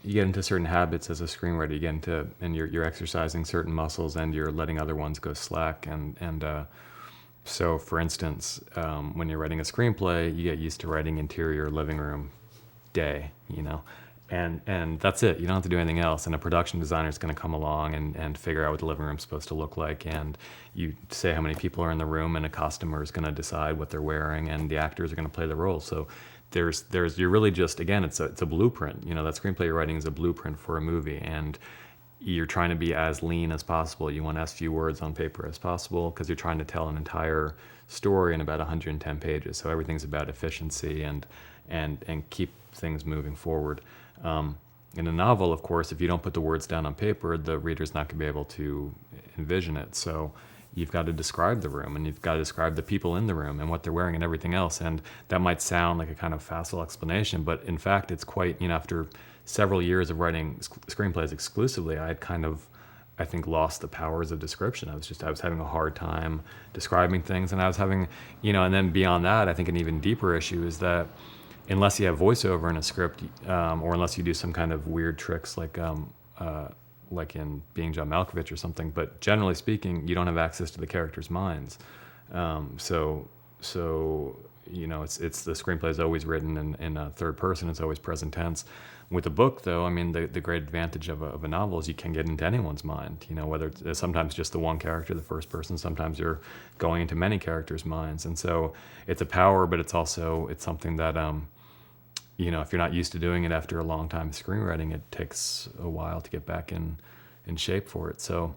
you get into certain habits as a screenwriter. You get into, and you're exercising certain muscles, and you're letting other ones go slack. So, for instance, when you're writing a screenplay, you get used to writing interior living room day, and that's it. You don't have to do anything else. And a production designer is going to come along and figure out what the living room's supposed to look like. And you say how many people are in the room, and a costumer is going to decide what they're wearing, and the actors are going to play the roles. So you're really just, again, it's a blueprint. That screenplay you're writing is a blueprint for a movie, and you're trying to be as lean as possible. You want as few words on paper as possible because you're trying to tell an entire story in about 110 pages. So everything's about efficiency and keep things moving forward. In a novel, of course, if you don't put the words down on paper, the reader's not going to be able to envision it. So you've got to describe the room, and you've got to describe the people in the room and what they're wearing and everything else. And that might sound like a kind of facile explanation, but in fact, it's quite, after several years of writing screenplays exclusively, I had kind of, I think, lost the powers of description. I was having a hard time describing things, and I was having, and then beyond that, I think an even deeper issue is that unless you have voiceover in a script, or unless you do some kind of weird tricks like in Being John Malkovich or something, but generally speaking, you don't have access to the characters' minds. So it's the screenplay is always written in a third person. It's always present tense. With a book, though, I mean, the great advantage of a novel is you can get into anyone's mind. Whether it's sometimes just the one character, the first person, sometimes you're going into many characters' minds, and so it's a power, but it's something that if you're not used to doing it after a long time screenwriting, it takes a while to get back in shape for it. So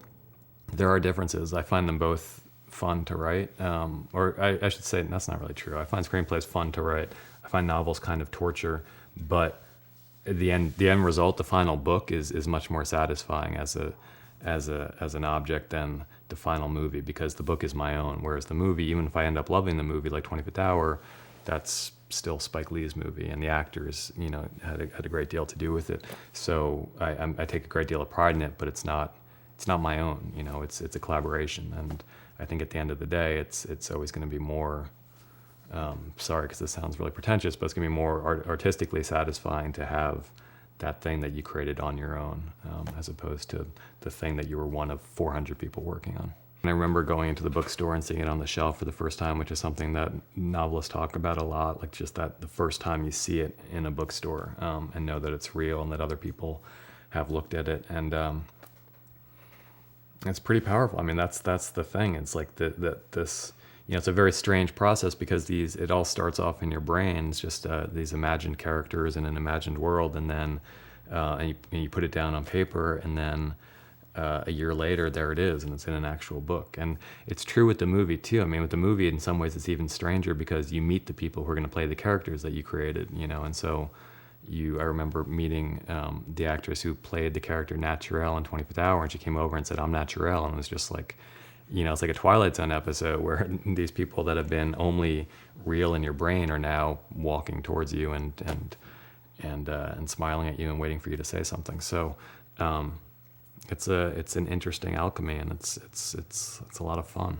there are differences. I find them both fun to write, or I should say that's not really true. I find screenplays fun to write. I find novels kind of torture, but the end result, the final book, is much more satisfying as an object than the final movie, because the book is my own. Whereas the movie, even if I end up loving the movie, like 25th Hour, that's still Spike Lee's movie, and the actors, had a great deal to do with it. So I take a great deal of pride in it, but it's not my own. It's a collaboration, and I think at the end of the day, it's always going to be more. Sorry, because this sounds really pretentious, but it's going to be more artistically satisfying to have that thing that you created on your own, as opposed to the thing that you were one of 400 people working on. And I remember going into the bookstore and seeing it on the shelf for the first time, which is something that novelists talk about a lot, like just that the first time you see it in a bookstore, and know that it's real and that other people have looked at it. And it's pretty powerful. I mean, that's the thing. It's like this, it's a very strange process, because it all starts off in your brain. It's just these imagined characters in an imagined world, and then and you put it down on paper, and then a year later, there it is, and it's in an actual book. And it's true with the movie too. I mean, with the movie, in some ways, it's even stranger, because you meet the people who are going to play the characters that you created, and so I remember meeting the actress who played the character Naturelle in 25th Hour, and she came over and said, "I'm Naturelle," and it was just like, it's like a Twilight Zone episode where these people that have been only real in your brain are now walking towards you and smiling at you and waiting for you to say something. So it's an interesting alchemy, and it's a lot of fun.